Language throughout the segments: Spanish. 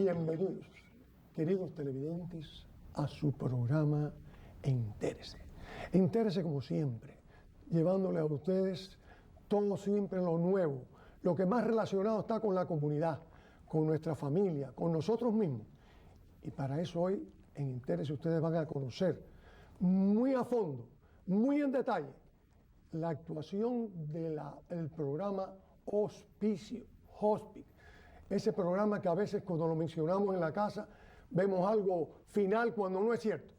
Bienvenidos, queridos televidentes, a su programa Entérese. Entérese como siempre, llevándole a ustedes todo siempre lo nuevo, lo que más relacionado está con la comunidad, con nuestra familia, con nosotros mismos. Y para eso hoy en Entérese ustedes van a conocer muy a fondo, muy en detalle, la actuación del programa Hospicio, Hospice. Ese programa que a veces cuando lo mencionamos en la casa vemos algo final cuando no es cierto.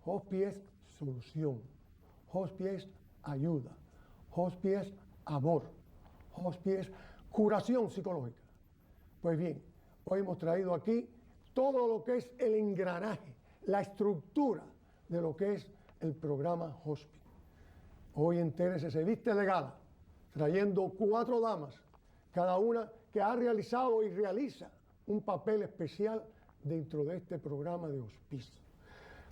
Hospice es solución, Hospice es ayuda, Hospice es amor, Hospice es curación psicológica. Pues bien, hoy hemos traído aquí todo lo que es el engranaje, la estructura de lo que es el programa Hospice. Hoy Entérese se viste de gala, trayendo 4 damas, cada una que ha realizado y realiza un papel especial dentro de este programa de hospicio.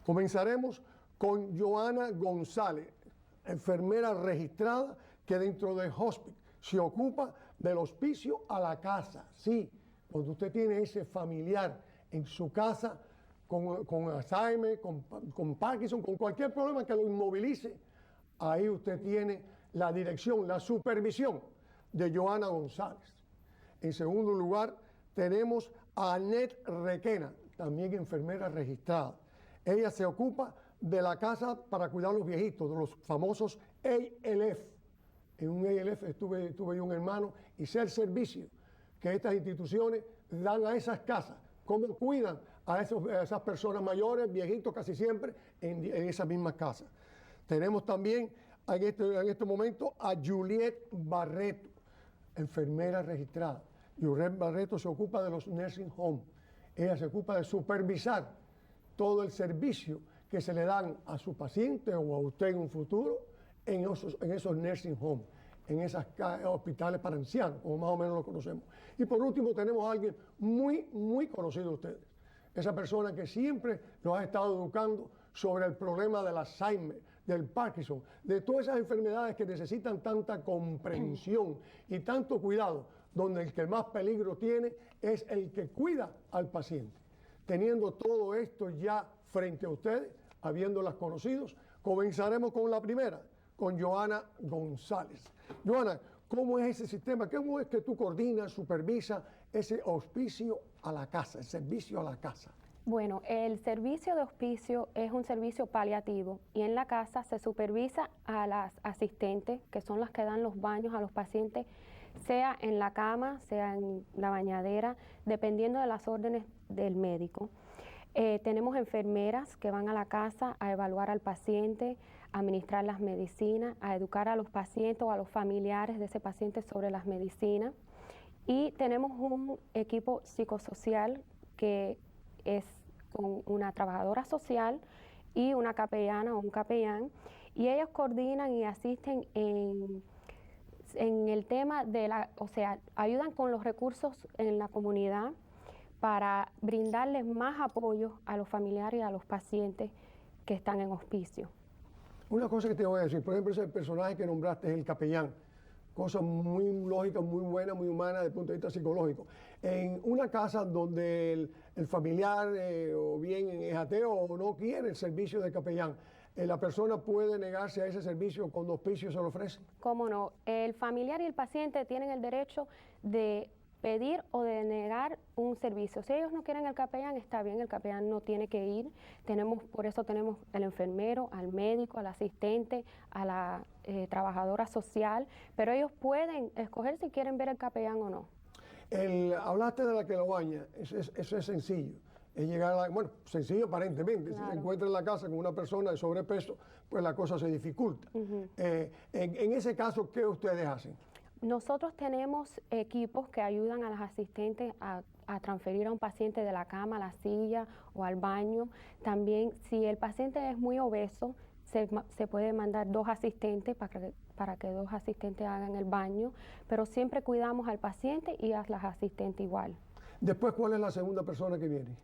Comenzaremos con Joana González, enfermera registrada que dentro de Hospice se ocupa del hospicio a la casa. Sí, cuando usted tiene ese familiar en su casa con Alzheimer, con Parkinson, con cualquier problema que lo inmovilice, ahí usted tiene la dirección, la supervisión de Joana González. En segundo lugar, tenemos a Annette Requena, también enfermera registrada. Ella se ocupa de la casa para cuidar a los viejitos, de los famosos ALF. En un ALF tuve yo un hermano y sé el servicio que estas instituciones dan a esas casas, cómo cuidan a esas personas mayores, viejitos casi siempre, en esas mismas casas. Tenemos también en este momento a Juliet Barreto, enfermera registrada. Juliet Barreto se ocupa de los nursing homes. Ella se ocupa de supervisar todo el servicio que se le dan a su paciente o a usted en un futuro en esos nursing homes, en esos hospitales para ancianos, como más o menos lo conocemos. Y por último tenemos a alguien muy, muy conocido de ustedes. Esa persona que siempre nos ha estado educando sobre el problema del Alzheimer, del Parkinson, de todas esas enfermedades que necesitan tanta comprensión y tanto cuidado, donde el que más peligro tiene es el que cuida al paciente. Teniendo todo esto ya frente a ustedes, habiéndolas conocidos, comenzaremos con la primera, con Joana González. Joana, ¿cómo es ese sistema? ¿Cómo es que tú coordinas, supervisas ese hospicio a la casa, el servicio a la casa? Bueno, el servicio de hospicio es un servicio paliativo y en la casa se supervisa a las asistentes, que son las que dan los baños a los pacientes, sea en la cama, sea en la bañadera, dependiendo de las órdenes del médico. Tenemos enfermeras que van a la casa a evaluar al paciente, a administrar las medicinas, a educar a los pacientes o a los familiares de ese paciente sobre las medicinas. Y tenemos un equipo psicosocial que es con una trabajadora social y una capellana o un capellán, y ellos coordinan y asisten en el tema ayudan con los recursos en la comunidad para brindarles más apoyo a los familiares y a los pacientes que están en hospicio. Una cosa que te voy a decir, por ejemplo, ese personaje que nombraste es el capellán. Cosa muy lógica, muy buena, muy humana desde el punto de vista psicológico. En una casa donde el familiar o bien es ateo o no quiere el servicio de capellán, ¿la persona puede negarse a ese servicio cuando hospicio se lo ofrece? ¿Cómo no? El familiar y el paciente tienen el derecho de pedir o de negar un servicio. Si ellos no quieren el capellán, está bien, el capellán no tiene que ir. Por eso tenemos al enfermero, al médico, al asistente, a la trabajadora social, pero ellos pueden escoger si quieren ver el capellán o no. Hablaste de la que lo baña, eso es sencillo. Es llegar sencillo aparentemente. Claro. Si se encuentra en la casa con una persona de sobrepeso, pues la cosa se dificulta. En ese caso, ¿qué ustedes hacen? Nosotros tenemos equipos que ayudan a las asistentes a transferir a un paciente de la cama a la silla o al baño. También, si el paciente es muy obeso, se puede mandar 2 asistentes para que 2 asistentes hagan el baño, pero siempre cuidamos al paciente y a las asistentes igual. Después, ¿cuál es la segunda persona que viene?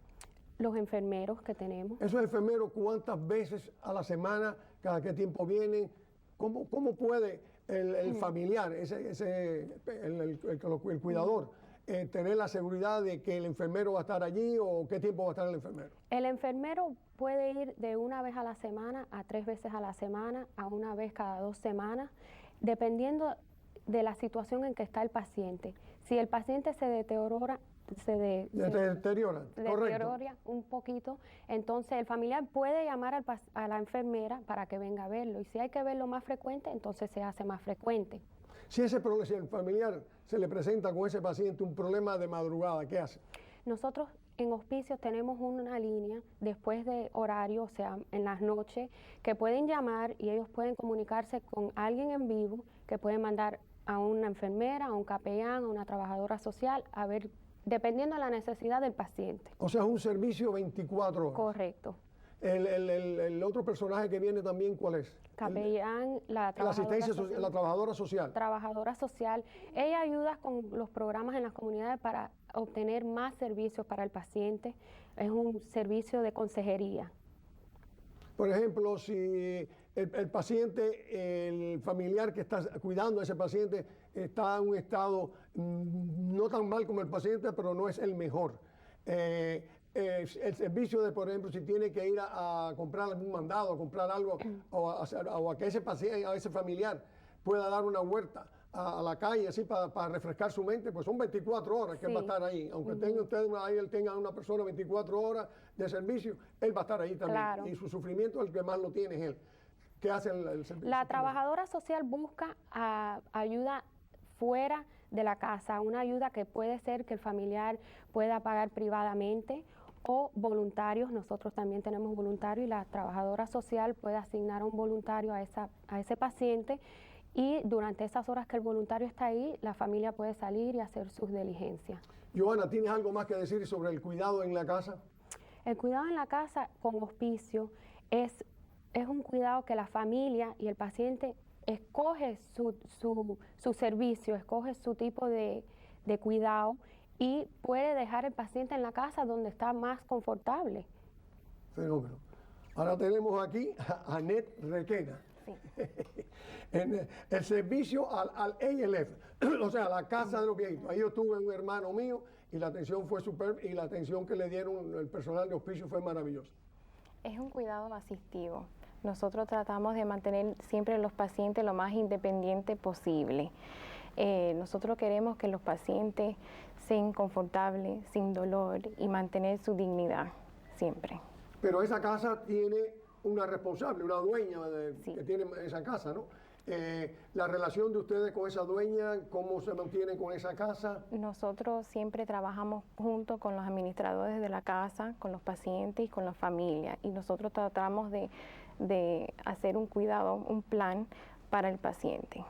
Los enfermeros que tenemos. ¿Esos enfermeros cuántas veces a la semana, cada qué tiempo vienen? ¿Cómo puede el familiar, el cuidador, tener la seguridad de que el enfermero va a estar allí o qué tiempo va a estar el enfermero? El enfermero puede ir de una vez a la semana a 3 veces a la semana, a una vez cada 2 semanas, dependiendo de la situación en que está el paciente. Si el paciente se deteriora, Deteriora, correcto. deteriora un poquito, entonces el familiar puede llamar a la enfermera para que venga a verlo. Y si hay que verlo más frecuente, entonces se hace más frecuente. Si el familiar se le presenta con ese paciente un problema de madrugada, ¿qué hace? Nosotros en hospicios tenemos una línea después de horario, o sea, en las noches, que pueden llamar y ellos pueden comunicarse con alguien en vivo, que pueden mandar a una enfermera, a un capellán, a una trabajadora social, a ver, dependiendo de la necesidad del paciente. O sea, es un servicio 24 horas. Correcto. El otro personaje que viene también, ¿cuál es? Capellán, la trabajadora social. Trabajadora social. Ella ayuda con los programas en las comunidades para obtener más servicios para el paciente. Es un servicio de consejería. Por ejemplo, si el paciente, el familiar que está cuidando a ese paciente está en un estado no tan mal como el paciente, pero no es el mejor. El servicio de, por ejemplo, si tiene que ir a comprar algún mandado, a comprar algo, o a que ese paciente, a ese familiar pueda dar una vuelta a la calle, así para refrescar su mente, pues son 24 horas que él va a estar ahí. Aunque él tenga una persona 24 horas de servicio, él va a estar ahí también. Claro. Y su sufrimiento, el que más lo tiene es él. ¿Qué hace el servicio? La trabajadora social busca ayuda fuera de la casa, una ayuda que puede ser que el familiar pueda pagar privadamente o voluntarios. Nosotros también tenemos voluntarios y la trabajadora social puede asignar a un voluntario a ese paciente, y durante esas horas que el voluntario está ahí, la familia puede salir y hacer sus diligencias. Johanna, ¿tienes algo más que decir sobre el cuidado en la casa? El cuidado en la casa con hospicio es un cuidado que la familia y el paciente escoge su servicio, escoge su tipo de cuidado, y puede dejar el paciente en la casa donde está más confortable. Fenómeno. Ahora tenemos aquí a Annette Requena. Sí. En el servicio al ALF, o sea, la casa de los viejitos. Ahí yo tuve un hermano mío y la atención fue superb, y la atención que le dieron el personal de hospicio fue maravillosa. Es un cuidado asistivo. Nosotros tratamos de mantener siempre a los pacientes lo más independiente posible. Nosotros queremos que los pacientes sean confortables, sin dolor, y mantener su dignidad siempre. Pero esa casa tiene una responsable, una dueña Sí. que tiene esa casa, ¿no? La relación de ustedes con esa dueña, ¿cómo se mantiene con esa casa? Nosotros siempre trabajamos junto con los administradores de la casa, con los pacientes y con la familia. Y nosotros tratamos de hacer un cuidado, un plan para el paciente.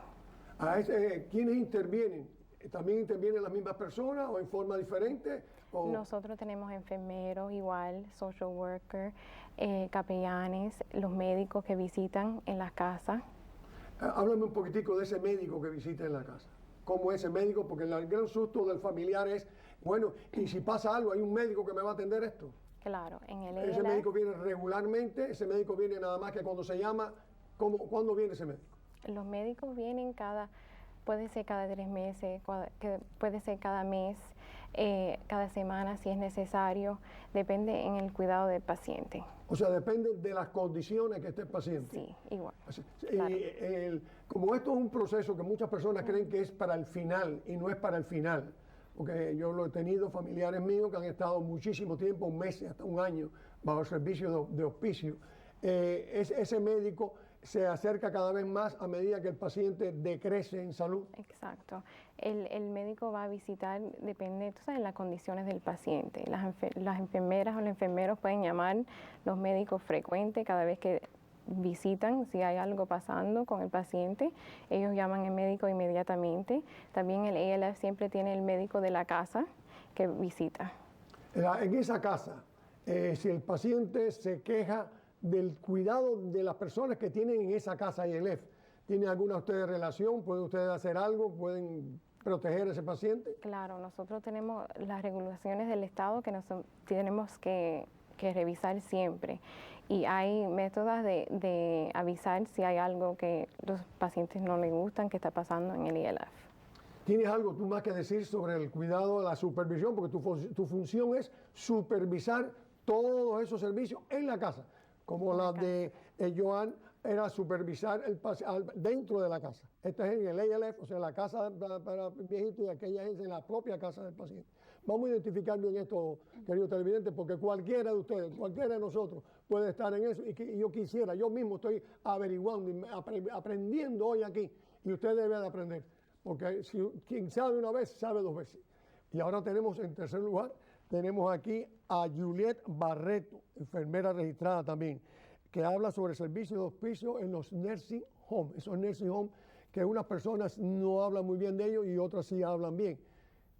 ¿Quiénes intervienen? ¿También intervienen las mismas personas o en forma diferente? Nosotros tenemos enfermeros igual, social worker, capellanes, los médicos que visitan en las casas. Háblame un poquitico de ese médico que visita en la casa. ¿Cómo es ese médico? Porque el gran susto del familiar es, bueno, y si pasa algo, ¿hay un médico que me va a atender esto? Claro, en el ¿Ese médico viene regularmente? ¿Ese médico viene nada más que cuando se llama? ¿Cuándo viene ese médico? Los médicos vienen puede ser cada 3 meses, puede ser cada mes, cada semana si es necesario, depende en el cuidado del paciente. O sea, depende de las condiciones que esté el paciente. Sí, igual. Claro. Como esto es un proceso que muchas personas creen que es para el final, y no es para el final, porque yo lo he tenido, familiares míos que han estado muchísimo tiempo, un mes, hasta un año, bajo el servicio de hospicio. Ese médico se acerca cada vez más a medida que el paciente decrece en salud. Exacto. El médico va a visitar, depende de las condiciones del paciente. Las enfermeras o los enfermeros pueden llamar los médicos frecuentes cada vez que visitan, si hay algo pasando con el paciente, ellos llaman al médico inmediatamente. También el ALF siempre tiene el médico de la casa que visita. En esa casa, si el paciente se queja del cuidado de las personas que tienen en esa casa ALF, ¿tiene alguna ustedes relación? ¿Pueden ustedes hacer algo? ¿Pueden proteger a ese paciente? Claro, nosotros tenemos las regulaciones del Estado que tenemos que revisar siempre. Y hay métodos de avisar si hay algo que los pacientes no les gustan que está pasando en el ALF. ¿Tienes algo tú más que decir sobre el cuidado, la supervisión? Porque tu función es supervisar todos esos servicios en la casa, como la de Joan era supervisar dentro de la casa. Esta es en el ALF, o sea, la casa para viejitos, y aquella es en la propia casa del paciente. Vamos a identificar bien esto, queridos televidentes, porque cualquiera de ustedes, cualquiera de nosotros puede estar en eso. Y yo quisiera, yo mismo estoy averiguando, aprendiendo hoy aquí, y usted debe de aprender. Porque quien sabe una vez, sabe dos veces. Y ahora tenemos en tercer lugar, tenemos aquí a Juliet Barreto, enfermera registrada también, que habla sobre el servicio de hospicio en los nursing homes. Esos nursing homes que unas personas no hablan muy bien de ellos y otras sí hablan bien.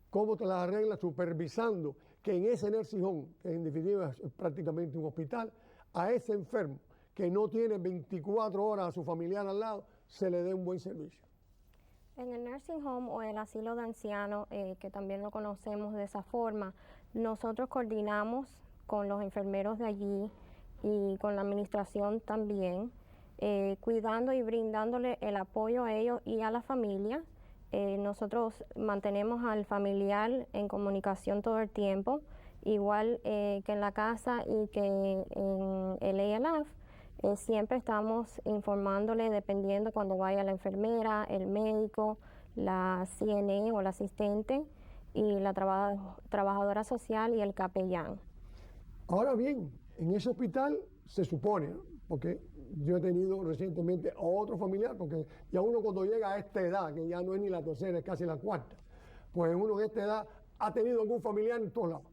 ¿Cómo te las arreglas? Supervisando que en ese nursing home, que en definitiva es prácticamente un hospital, a ese enfermo que no tiene 24 horas a su familiar al lado, se le dé un buen servicio. En el nursing home o el asilo de ancianos, que también lo conocemos de esa forma, nosotros coordinamos con los enfermeros de allí y con la administración también, cuidando y brindándole el apoyo a ellos y a la familia. Nosotros mantenemos al familiar en comunicación todo el tiempo, igual que en la casa y que en el ALF. Siempre estamos informándole dependiendo cuando vaya la enfermera, el médico, la CNA o la asistente y la trabajadora social y el capellán. Ahora bien, en ese hospital se supone, ¿no? Porque yo he tenido recientemente a otro familiar, porque ya uno cuando llega a esta edad, que ya no es ni la tercera, es casi la cuarta, pues uno en esta edad ha tenido algún familiar en todos lados.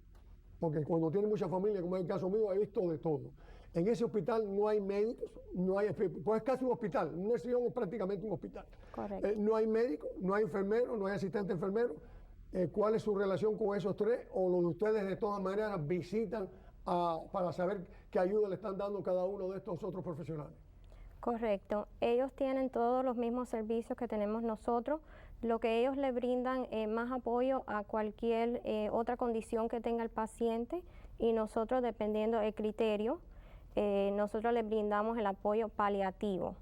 Porque cuando tiene mucha familia, como es el caso mío, he visto de todo. En ese hospital no hay médicos, no hay, pues es casi un hospital, un nursing home es prácticamente un hospital. Correcto. No hay médicos, no hay enfermeros, no hay asistente enfermero. ¿Cuál es su relación con esos tres? O los de ustedes de todas maneras visitan para saber qué ayuda le están dando cada uno de estos otros profesionales. Correcto. Ellos tienen todos los mismos servicios que tenemos nosotros. Lo que ellos le brindan es más apoyo a cualquier otra condición que tenga el paciente y nosotros, dependiendo del criterio, nosotros le brindamos el apoyo paliativo.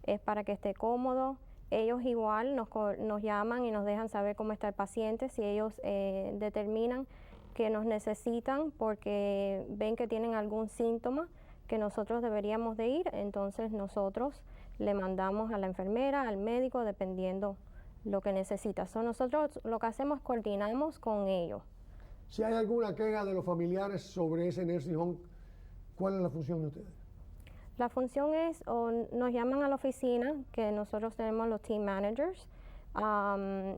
Es para que esté cómodo. Ellos igual nos llaman y nos dejan saber cómo está el paciente, si ellos determinan que nos necesitan porque ven que tienen algún síntoma que nosotros deberíamos de ir, entonces nosotros le mandamos a la enfermera, al médico, dependiendo lo que necesita. Nosotros lo que hacemos es coordinamos con ellos. Si hay alguna queja de los familiares sobre ese nursing home, ¿cuál es la función de ustedes? La función es, o nos llaman a la oficina, que nosotros tenemos los team managers,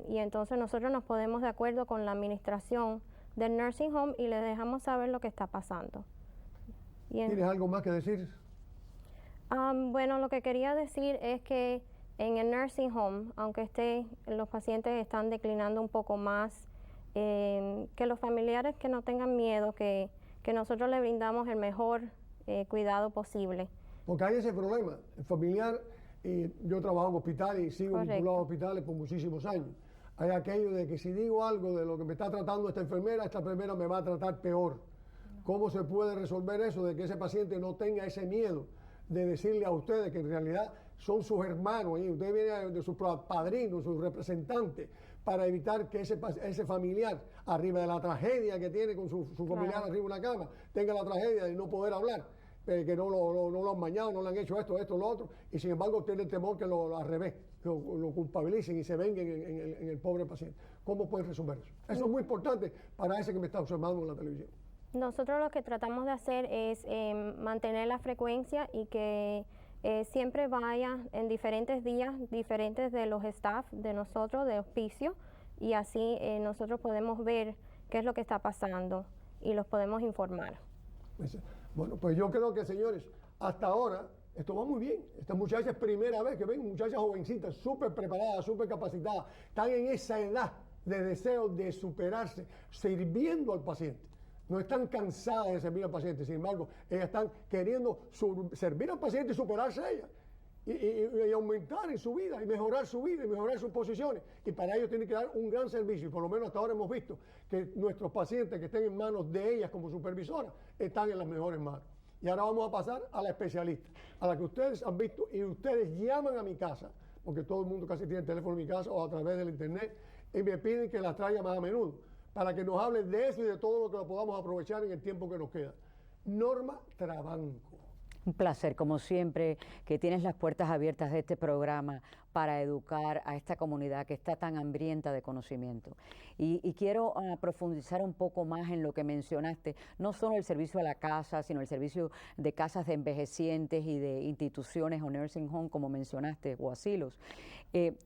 y entonces nosotros nos ponemos de acuerdo con la administración del nursing home y les dejamos saber lo que está pasando. ¿Tienes algo más que decir? Bueno, lo que quería decir es que en el nursing home, aunque los pacientes están declinando un poco más, que los familiares que no tengan miedo, que nosotros le brindamos el mejor cuidado posible. Porque hay ese problema, el familiar, yo trabajo en hospitales y sigo vinculado a hospitales por muchísimos años. Hay aquello de que si digo algo de lo que me está tratando esta enfermera me va a tratar peor. ¿Cómo se puede resolver eso de que ese paciente no tenga ese miedo de decirle a ustedes que en realidad son sus hermanos y ustedes vienen de sus padrinos, sus representantes, para evitar que ese familiar, arriba de la tragedia que tiene con su familiar arriba de una cama, tenga la tragedia de no poder hablar, que no lo han bañado, no le han hecho esto, lo otro, y sin embargo tiene el temor que al revés, lo culpabilicen y se vengan en el pobre paciente. ¿Cómo pueden resolver eso? Eso es muy importante para ese que me está observando en la televisión. Nosotros lo que tratamos de hacer es mantener la frecuencia y que siempre vaya en diferentes días, diferentes de los staff de nosotros, de hospicio, y así nosotros podemos ver qué es lo que está pasando y los podemos informar. Bueno, pues yo creo que, señores, hasta ahora esto va muy bien. Esta muchacha es primera vez que ven, muchachas jovencitas, súper preparadas, súper capacitadas, están en esa edad de deseo de superarse, sirviendo al paciente. No están cansadas de servir al paciente, sin embargo, ellas están queriendo servir al paciente y superarse a ella. Y aumentar en su vida, y mejorar su vida, y mejorar sus posiciones. Y para ello tienen que dar un gran servicio. Y por lo menos hasta ahora hemos visto que nuestros pacientes que estén en manos de ellas como supervisoras están en las mejores manos. Y ahora vamos a pasar a la especialista, a la que ustedes han visto y ustedes llaman a mi casa, porque todo el mundo casi tiene el teléfono en mi casa o a través del internet, y me piden que las traiga más a menudo, para que nos hable de eso y de todo lo que lo podamos aprovechar en el tiempo que nos queda. Norma Trabanco. Un placer, como siempre, que tienes las puertas abiertas de este programa para educar a esta comunidad que está tan hambrienta de conocimiento. Y quiero profundizar un poco más en lo que mencionaste, no solo el servicio a la casa, sino el servicio de casas de envejecientes y de instituciones o nursing home, como mencionaste, o asilos.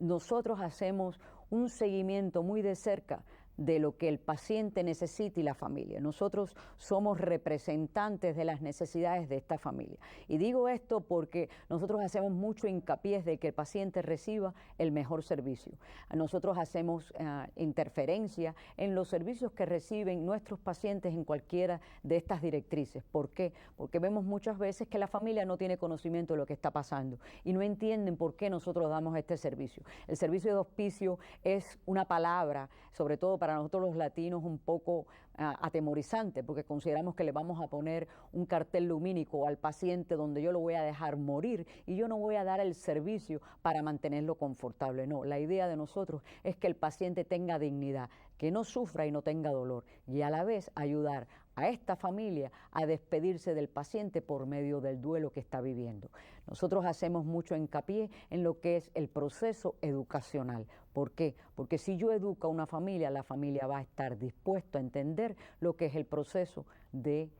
Nosotros hacemos un seguimiento muy de cerca de lo que el paciente necesita y la familia. Nosotros somos representantes de las necesidades de esta familia. Y digo esto porque nosotros hacemos mucho hincapié de que el paciente reciba el mejor servicio. Nosotros hacemos interferencia en los servicios que reciben nuestros pacientes en cualquiera de estas directrices. ¿Por qué? Porque vemos muchas veces que la familia no tiene conocimiento de lo que está pasando y no entienden por qué nosotros damos este servicio. El servicio de hospicio es una palabra, sobre todo para nosotros los latinos, un poco atemorizante, porque consideramos que le vamos a poner un cartel lumínico al paciente donde yo lo voy a dejar morir y yo no voy a dar el servicio para mantenerlo confortable. No, la idea de nosotros es que el paciente tenga dignidad, que no sufra y no tenga dolor, y a la vez ayudar a esta familia a despedirse del paciente por medio del duelo que está viviendo. Nosotros hacemos mucho hincapié en lo que es el proceso educacional. ¿Por qué? Porque si yo educo a una familia, la familia va a estar dispuesta a entender lo que es el proceso del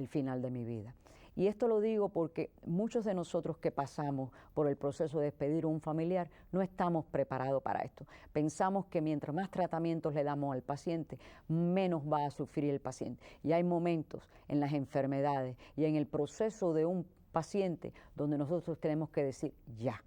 final de mi vida. Y esto lo digo porque muchos de nosotros que pasamos por el proceso de despedir a un familiar no estamos preparados para esto. Pensamos que mientras más tratamientos le damos al paciente, menos va a sufrir el paciente. Y hay momentos en las enfermedades y en el proceso de un paciente donde nosotros tenemos que decir ya.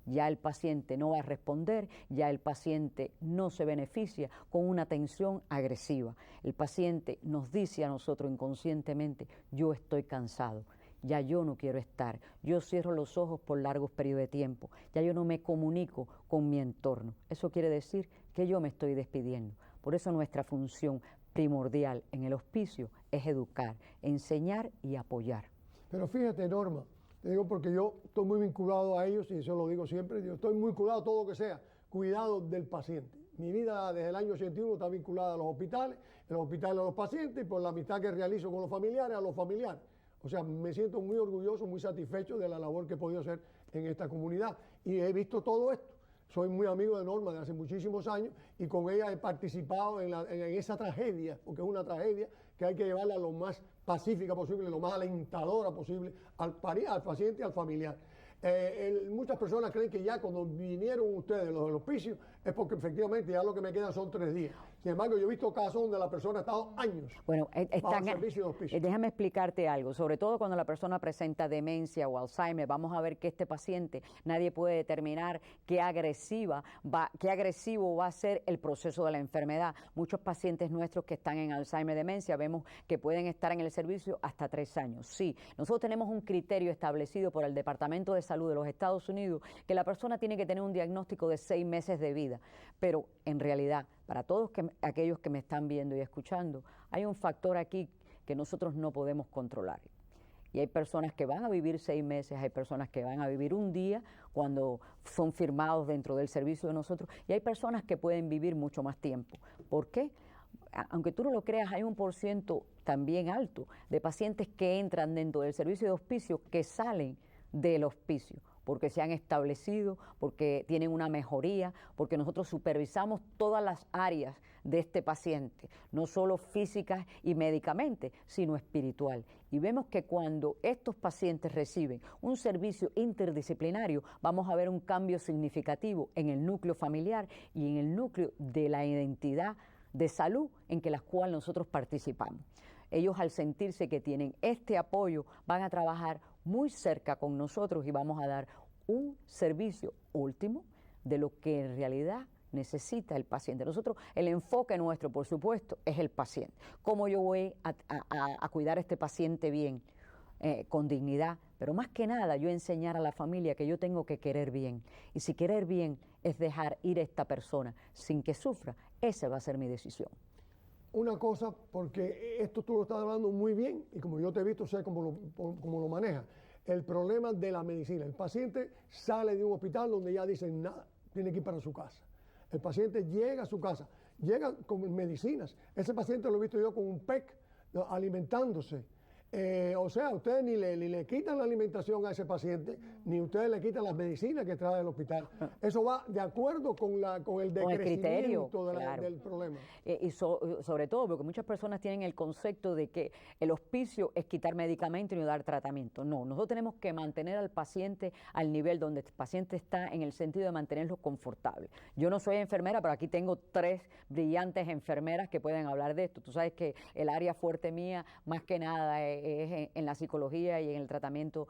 Ya el paciente no va a responder, ya el paciente no se beneficia con una atención agresiva. El paciente nos dice a nosotros inconscientemente, yo estoy cansado, ya yo no quiero estar, yo cierro los ojos por largos periodos de tiempo, ya yo no me comunico con mi entorno. Eso quiere decir que yo me estoy despidiendo. Por eso nuestra función primordial en el hospicio es educar, enseñar y apoyar. Pero fíjate, Norma, te digo porque yo estoy muy vinculado a ellos y eso lo digo siempre, yo estoy muy vinculado a todo lo que sea cuidado del paciente. Mi vida desde el año 81 está vinculada a los hospitales, en los hospitales a los pacientes y por la amistad que realizo con los familiares, a los familiares. O sea, me siento muy orgulloso, muy satisfecho de la labor que he podido hacer en esta comunidad y he visto todo esto. Soy muy amigo de Norma desde hace muchísimos años y con ella he participado en esa tragedia, porque es una tragedia que hay que llevarla lo más pacífica posible, lo más alentadora posible al paciente y al familiar. Muchas personas creen que ya cuando vinieron ustedes, los del hospicio, es porque efectivamente ya lo que me quedan son 3 días. Sin embargo, yo he visto casos donde la persona ha estado años bueno, bajo el servicio de hospicio. Déjame explicarte algo, sobre todo cuando la persona presenta demencia o Alzheimer, vamos a ver que este paciente, nadie puede determinar qué agresivo va a ser el proceso de la enfermedad. Muchos pacientes nuestros que están en Alzheimer, demencia, vemos que pueden estar en el servicio hasta 3 años. Sí, nosotros tenemos un criterio establecido por el Departamento de Salud de los Estados Unidos que la persona tiene que tener un diagnóstico de 6 meses de vida, pero en realidad, para todos aquellos que me están viendo y escuchando, hay un factor aquí que nosotros no podemos controlar. Y hay personas que van a vivir 6 meses, hay personas que van a vivir un día cuando son firmados dentro del servicio de nosotros, y hay personas que pueden vivir mucho más tiempo. ¿Por qué? Aunque tú no lo creas, hay un % también alto de pacientes que entran dentro del servicio de hospicio que salen del hospicio, porque se han establecido, porque tienen una mejoría, porque nosotros supervisamos todas las áreas de este paciente, no solo físicas y médicamente, sino espiritual. Y vemos que cuando estos pacientes reciben un servicio interdisciplinario, vamos a ver un cambio significativo en el núcleo familiar y en el núcleo de la identidad de salud en que la cual nosotros participamos. Ellos, al sentirse que tienen este apoyo, van a trabajar muy cerca con nosotros y vamos a dar un servicio último de lo que en realidad necesita el paciente. Nosotros, el enfoque nuestro, por supuesto, es el paciente. ¿Cómo yo voy a cuidar a este paciente bien, con dignidad? Pero más que nada, yo enseñar a la familia que yo tengo que querer bien. Y si querer bien es dejar ir a esta persona sin que sufra, esa va a ser mi decisión. Una cosa, porque esto tú lo estás hablando muy bien y como yo te he visto, sé cómo lo manejas. El problema de la medicina. El paciente sale de un hospital donde ya dicen nada, tiene que ir para su casa. El paciente llega a su casa, llega con medicinas. Ese paciente lo he visto yo con un PEC, ¿no?, alimentándose. O sea, ustedes ni le quitan la alimentación a ese paciente, ni ustedes le quitan las medicinas que trae del hospital. Eso va de acuerdo con el decrecimiento del problema. Y sobre todo porque muchas personas tienen el concepto de que el hospicio es quitar medicamentos y no dar tratamiento. No, nosotros tenemos que mantener al paciente al nivel donde el paciente está, en el sentido de mantenerlo confortable. Yo no soy enfermera, pero aquí tengo 3 brillantes enfermeras que pueden hablar de esto. Tú sabes que el área fuerte mía, más que nada, es en la psicología y en el tratamiento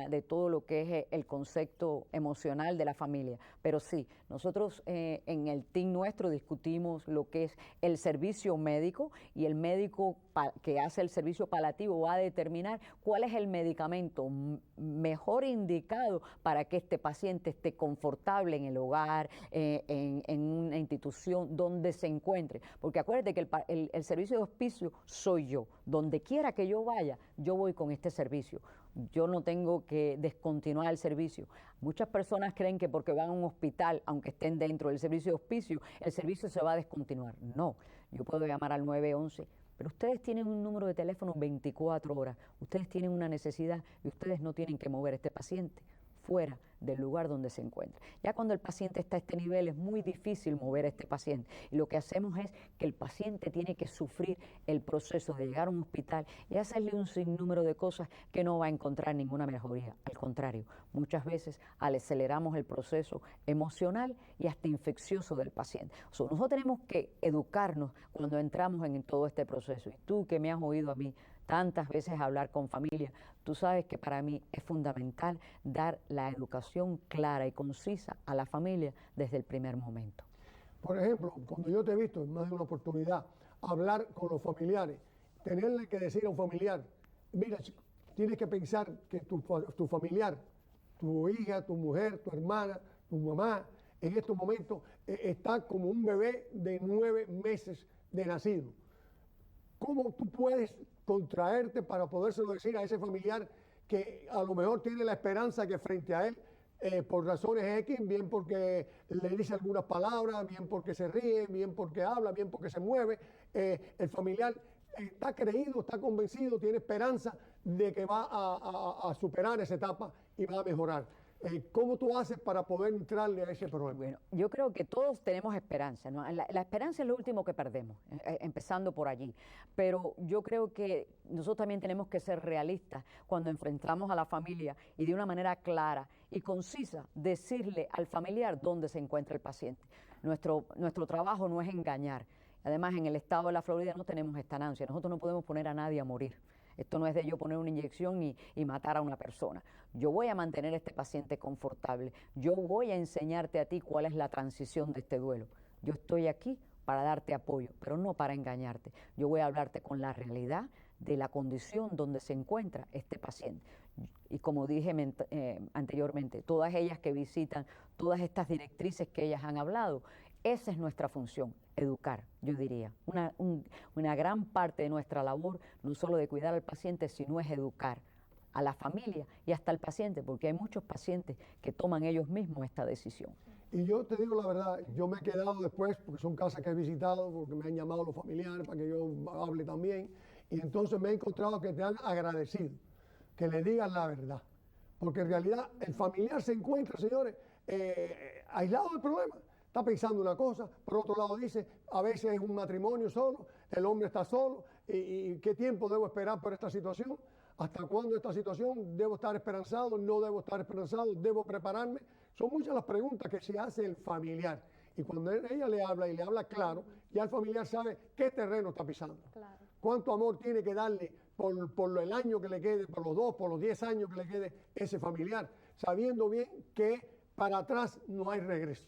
de todo lo que es el concepto emocional de la familia. Pero sí, nosotros en el team nuestro discutimos lo que es el servicio médico, y el médico que hace el servicio paliativo va a determinar cuál es el medicamento mejor indicado para que este paciente esté confortable en el hogar, en una institución donde se encuentre. Porque acuérdate que el servicio de hospicio soy yo. Donde quiera que yo vaya, yo voy con este servicio. Yo no tengo que descontinuar el servicio. Muchas personas creen que porque van a un hospital, aunque estén dentro del servicio de hospicio, el servicio se va a descontinuar. No, yo puedo llamar al 911, pero ustedes tienen un número de teléfono 24 horas, ustedes tienen una necesidad y ustedes no tienen que mover a este paciente fuera del lugar donde se encuentra. Ya cuando el paciente está a este nivel es muy difícil mover a este paciente, y lo que hacemos es que el paciente tiene que sufrir el proceso de llegar a un hospital y hacerle un sinnúmero de cosas que no va a encontrar ninguna mejoría. Al contrario, muchas veces aceleramos el proceso emocional y hasta infeccioso del paciente. Nosotros tenemos que educarnos cuando entramos en todo este proceso, y tú que me has oído a mí tantas veces hablar con familia, tú sabes que para mí es fundamental dar la educación clara y concisa a la familia desde el primer momento. Por ejemplo, cuando yo te he visto en más de una oportunidad hablar con los familiares, tenerle que decir a un familiar, mira, tienes que pensar que tu familiar, tu hija, tu mujer, tu hermana, tu mamá, en estos momentos está como un bebé de 9 meses de nacido. ¿Cómo tú puedes contraerte para podérselo decir a ese familiar que a lo mejor tiene la esperanza que frente a él, por razones X, bien porque le dice algunas palabras, bien porque se ríe, bien porque habla, bien porque se mueve, el familiar está creído, está convencido, tiene esperanza de que va a superar esa etapa y va a mejorar? ¿Cómo tú haces para poder entrarle a ese problema? Bueno, yo creo que todos tenemos esperanza, ¿no? La esperanza es lo último que perdemos, empezando por allí. Pero yo creo que nosotros también tenemos que ser realistas cuando enfrentamos a la familia y de una manera clara y concisa decirle al familiar dónde se encuentra el paciente. Nuestro trabajo no es engañar. Además, en el estado de la Florida no tenemos estancia. Nosotros no podemos poner a nadie a morir. Esto no es de yo poner una inyección y matar a una persona. Yo voy a mantener a este paciente confortable. Yo voy a enseñarte a ti cuál es la transición de este duelo. Yo estoy aquí para darte apoyo, pero no para engañarte. Yo voy a hablarte con la realidad de la condición donde se encuentra este paciente. Y como dije anteriormente, todas ellas que visitan, todas estas directrices que ellas han hablado, esa es nuestra función, educar, yo diría. Una gran parte de nuestra labor, no solo de cuidar al paciente, sino es educar a la familia y hasta al paciente, porque hay muchos pacientes que toman ellos mismos esta decisión. Y yo te digo la verdad, yo me he quedado después, porque son casas que he visitado, porque me han llamado los familiares para que yo hable también, y entonces me he encontrado que te han agradecido, que le digan la verdad. Porque en realidad el familiar se encuentra, señores, aislado del problema. Está pensando una cosa, por otro lado dice, a veces es un matrimonio solo, el hombre está solo, y ¿qué tiempo debo esperar por esta situación? ¿Hasta cuándo esta situación? ¿Debo estar esperanzado? ¿No debo estar esperanzado? ¿Debo prepararme? Son muchas las preguntas que se hace el familiar. Y cuando ella le habla y le habla claro, ya el familiar sabe qué terreno está pisando. Claro. Cuánto amor tiene que darle por el año que le quede, por los 2, por los 10 años que le quede ese familiar, sabiendo bien que para atrás no hay regreso.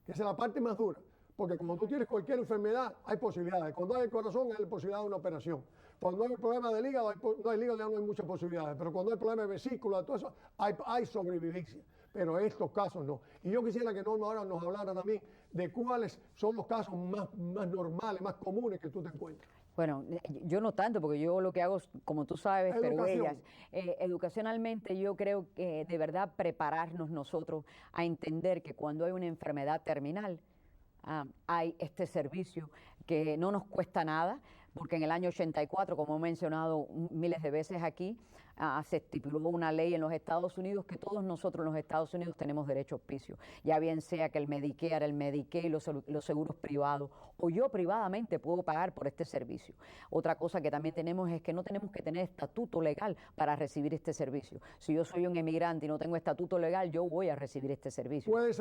Esa es la parte más dura, porque cuando tú tienes cualquier enfermedad, hay posibilidades. Cuando hay el corazón, hay la posibilidad de una operación. Cuando hay un problema del hígado, no hay hígado, ya no hay muchas posibilidades. Pero cuando hay problema de vesícula, todo eso, hay sobrevivencia. Pero estos casos no. Y yo quisiera que Norma ahora nos hablara también de cuáles son los casos más normales, más comunes que tú te encuentras. Bueno, yo no tanto, porque yo lo que hago, como tú sabes, pero ellas, educacionalmente yo creo que de verdad prepararnos nosotros a entender que cuando hay una enfermedad terminal, hay este servicio que no nos cuesta nada, porque en el año 84, como he mencionado miles de veces aquí, se estipuló una ley en los Estados Unidos que todos nosotros en los Estados Unidos tenemos derecho a hospicio, ya bien sea que el Medicare, el Medicaid, los seguros privados, o yo privadamente puedo pagar por este servicio. Otra cosa que también tenemos es que no tenemos que tener estatuto legal para recibir este servicio. Si yo soy un inmigrante y no tengo estatuto legal, yo voy a recibir este servicio. ¿Puede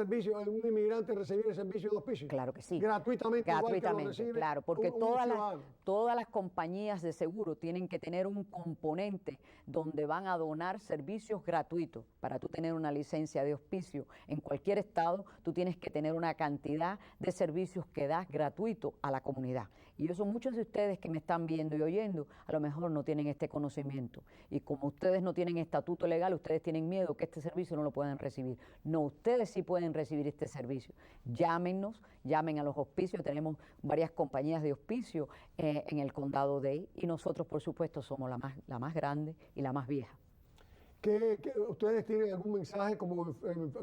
un inmigrante recibir el servicio de hospicio? Claro que sí. Gratuitamente, igual que lo recibe claro, porque un todas ciudadano. las compañías de seguro tienen que tener un componente donde van a donar servicios gratuitos. Para tú tener una licencia de hospicio en cualquier estado, tú tienes que tener una cantidad de servicios que das gratuito a la comunidad. Y eso muchos de ustedes que me están viendo y oyendo, a lo mejor no tienen este conocimiento. Y como ustedes no tienen estatuto legal, ustedes tienen miedo que este servicio no lo puedan recibir. No, ustedes sí pueden recibir este servicio. Llámenos, llamen a los hospicios. Tenemos varias compañías de hospicio en el condado de Dade, y nosotros, por supuesto, somos la más grande y la más vieja. ¿Que ustedes tienen algún mensaje como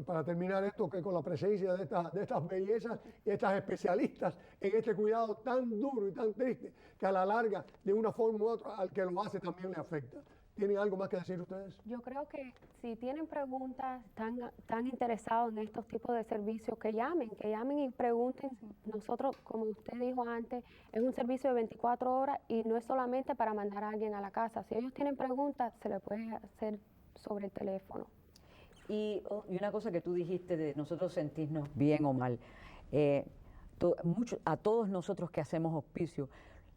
para terminar esto, que con la presencia de estas bellezas y estas especialistas en este cuidado tan duro y tan triste, que a la larga, de una forma u otra, al que lo hace también le afecta? ¿Tienen algo más que decir ustedes? Yo creo que si tienen preguntas, están interesados en estos tipos de servicios, que llamen y pregunten. Nosotros, como usted dijo antes, es un servicio de 24 horas y no es solamente para mandar a alguien a la casa. Si ellos tienen preguntas, se le puede hacer sobre el teléfono. Y una cosa que tú dijiste de nosotros sentirnos bien o mal, a todos nosotros que hacemos hospicio,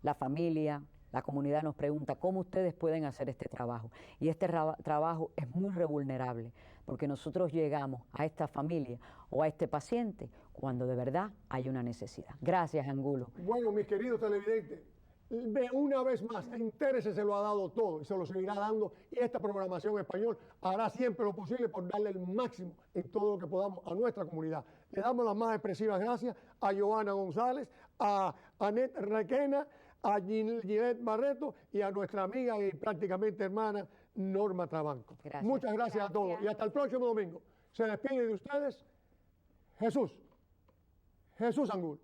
la familia, la comunidad nos pregunta cómo ustedes pueden hacer este trabajo. Y este trabajo es muy vulnerable, porque nosotros llegamos a esta familia o a este paciente cuando de verdad hay una necesidad. Gracias, Angulo. Bueno, mis queridos televidentes, una vez más, Entérese se lo ha dado todo y se lo seguirá dando, y esta programación en español hará siempre lo posible por darle el máximo en todo lo que podamos a nuestra comunidad. Le damos las más expresivas gracias a Johanna González, a Annette Requena, a Ginette Barreto y a nuestra amiga y prácticamente hermana Norma Trabanco. Gracias. Muchas gracias a todos y hasta el próximo domingo. Se despide de ustedes Jesús Angulo.